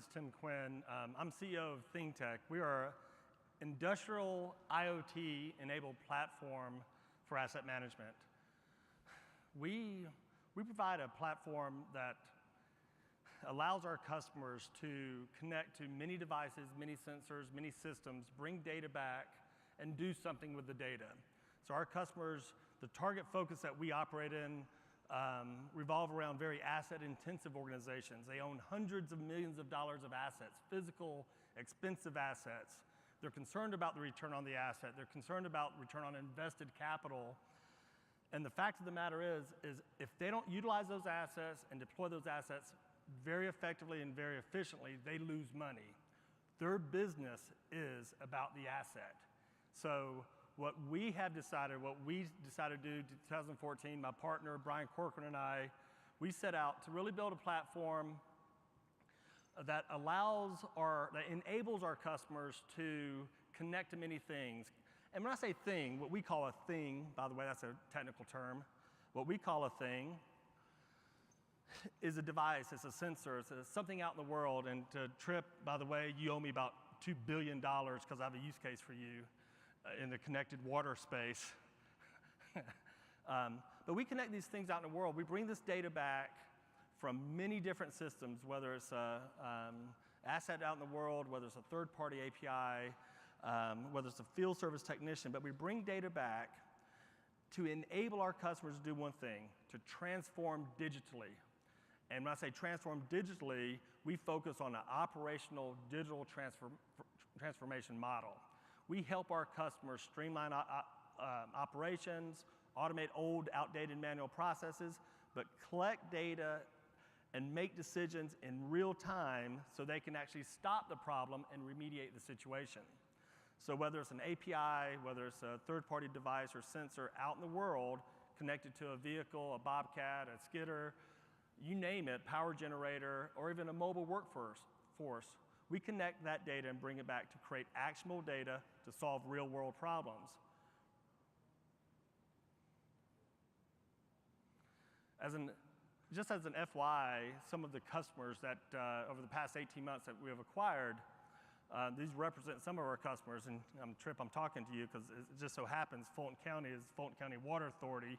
name's Tim Quinn. I'm CEO of ThingTech. We are an industrial IoT-enabled platform for asset management. We provide a platform that allows our customers to connect to many devices, many sensors, many systems, bring data back, and do something with the data. So our customers, the target focus that we operate in, revolve around very asset-intensive organizations. They own hundreds of millions of dollars of assets, physical, expensive assets. They're concerned about the return on the asset. They're concerned about return on invested capital. And the fact of the matter is if they don't utilize those assets and deploy those assets very effectively and very efficiently, they lose money. Their business is about the asset. So what we decided to do in 2014, my partner, Brian Corcoran, and I, we set out to really build a platform that enables our customers to connect to many things. And when I say thing, what we call a thing, by the way, that's a technical term, what we call a thing is a device, it's a sensor, it's something out in the world. And to Trip, by the way, you owe me about $2 billion because I have a use case for you in the connected water space. But we connect these things out in the world. We bring this data back from many different systems, whether it's an asset out in the world, whether it's a third-party API, whether it's a field service technician, but we bring data back to enable our customers to do one thing, to transform digitally. And when I say transform digitally, we focus on an operational digital transformation model. We help our customers streamline operations, automate old, outdated manual processes, but collect data and make decisions in real time so they can actually stop the problem and remediate the situation. So whether it's an API, whether it's a third-party device or sensor out in the world connected to a vehicle, a bobcat, a skidder, you name it, power generator, or even a mobile workforce, we connect that data and bring it back to create actionable data to solve real-world problems. Just as an FYI, some of the customers that over the past 18 months that we have acquired, these represent some of our customers. And Trip, I'm talking to you because it just so happens Fulton County is Fulton County Water Authority.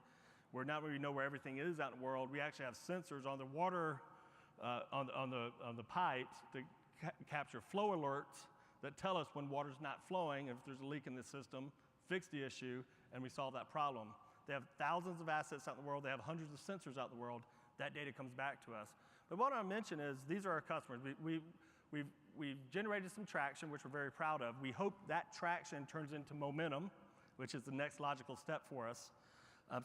Where now we know where everything is out in the world, we actually have sensors on the water, on the pipes that capture flow alerts that tell us when water's not flowing, if there's a leak in the system, fix the issue, and we solve that problem. They have thousands of assets out in the world. They have hundreds of sensors out in the world. That data comes back to us. But what I mention is these are our customers. We've generated some traction, which we're very proud of. We hope that traction turns into momentum, which is the next logical step for us.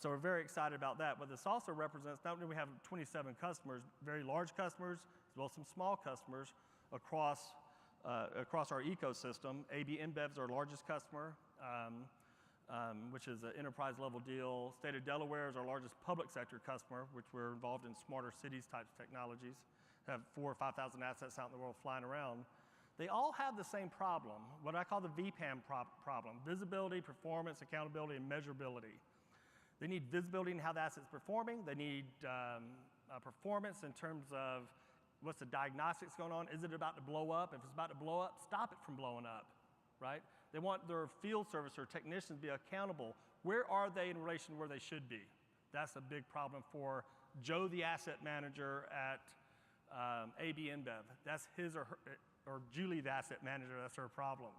So we're very excited about that. But this also represents, not only do we have 27 customers, very large customers, as well as some small customers across our ecosystem. AB InBev is our largest customer, which is an enterprise level deal. State of Delaware is our largest public sector customer, which we're involved in smarter cities types of technologies. Have 4,000 or 5,000 assets out in the world flying around. They all have the same problem, what I call the VPAM problem, visibility, performance, accountability, and measurability. They need visibility in how the asset's performing. They need performance in terms of what's the diagnostics going on. Is it about to blow up? If it's about to blow up, stop it from blowing up, right? They want their field service or technicians to be accountable. Where are they in relation to where they should be? That's a big problem for Joe, the asset manager at AB InBev. That's his or Julie, the asset manager, that's her problem.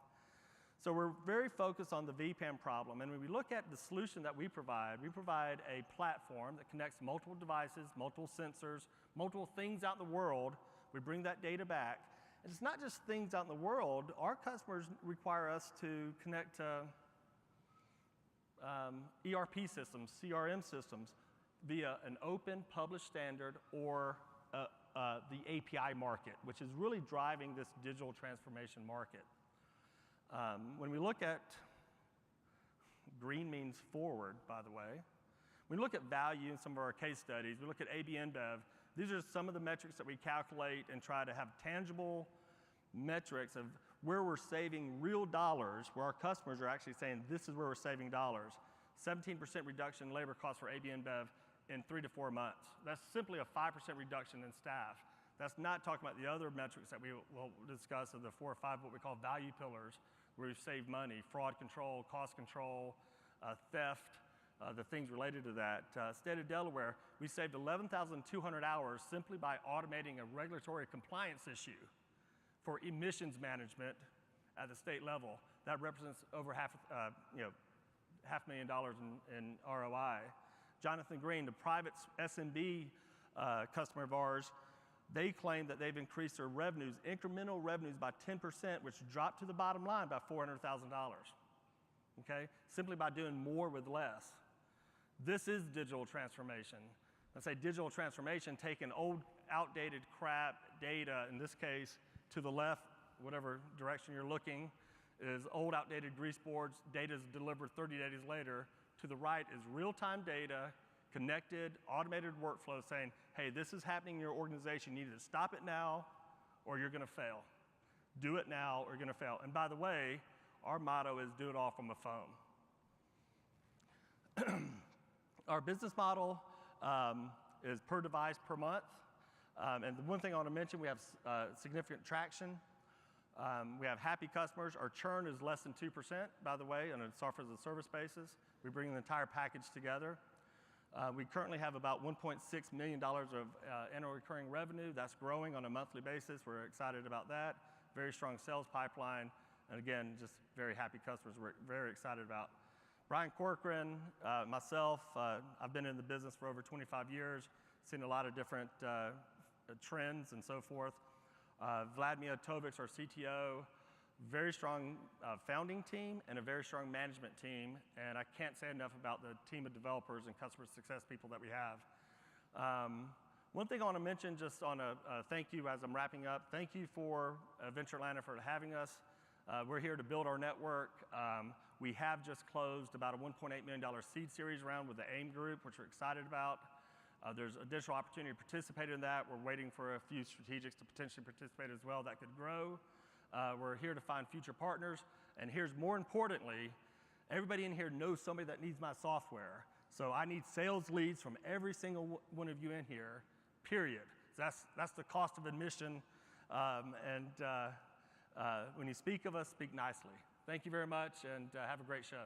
So we're very focused on the VPAM problem. And when we look at the solution that we provide a platform that connects multiple devices, multiple sensors, multiple things out in the world. We bring that data back. And it's not just things out in the world. Our customers require us to connect to ERP systems, CRM systems, via an open published standard or the API market, which is really driving this digital transformation market. When we look at, green means forward, by the way. We look at value in some of our case studies. We look at AB InBev. These are some of the metrics that we calculate and try to have tangible metrics of where we're saving real dollars, where our customers are actually saying this is where we're saving dollars. 17% reduction in labor costs for AB InBev in 3 to 4 months. That's simply a 5% reduction in staff. That's not talking about the other metrics that we will discuss of the 4 or 5 what we call value pillars, where we've saved money, fraud control, cost control, theft, the things related to that. State of Delaware, we saved 11,200 hours simply by automating a regulatory compliance issue for emissions management at the state level. That represents over $500,000 in ROI. Jonathan Green, the private SMB customer of ours, they claim that they've increased their revenues, incremental revenues by 10%, which dropped to the bottom line by $400,000, okay? Simply by doing more with less. This is digital transformation. I say digital transformation, taking old, outdated crap, data, in this case, to the left, whatever direction you're looking, is old, outdated grease boards. Data is delivered 30 days later. To the right is real-time data, connected, automated workflow saying, hey, this is happening in your organization. You need to stop it now or you're going to fail. Do it now or you're going to fail. And by the way, our motto is do it all from a phone. Our business model is per device per month. And the one thing I want to mention, we have significant traction. We have happy customers. Our churn is less than 2%, by the way, on a software as a service basis. We bring the entire package together. We currently have about $1.6 million of annual recurring revenue. That's growing on a monthly basis. We're excited about that. Very strong sales pipeline. And again, just very happy customers we're very excited about. Brian Corcoran, myself, I've been in the business for over 25 years, seen a lot of different trends and so forth. Vladimir Tovics, our CTO, very strong founding team and a very strong management team, and I can't say enough about the team of developers and customer success people that we have. One thing I want to mention just on a thank you as I'm wrapping up, thank you for Venture Atlanta for having us. We're here to build our network. We have just closed about a $1.8 million seed series round with the AIM group, which we're excited about. There's additional opportunity to participate in that. We're waiting for a few strategics to potentially participate as well that could grow. We're here to find future partners. And here's more importantly, everybody in here knows somebody that needs my software. So I need sales leads from every single one of you in here, period. That's the cost of admission. When you speak of us, speak nicely. Thank you very much, and have a great show.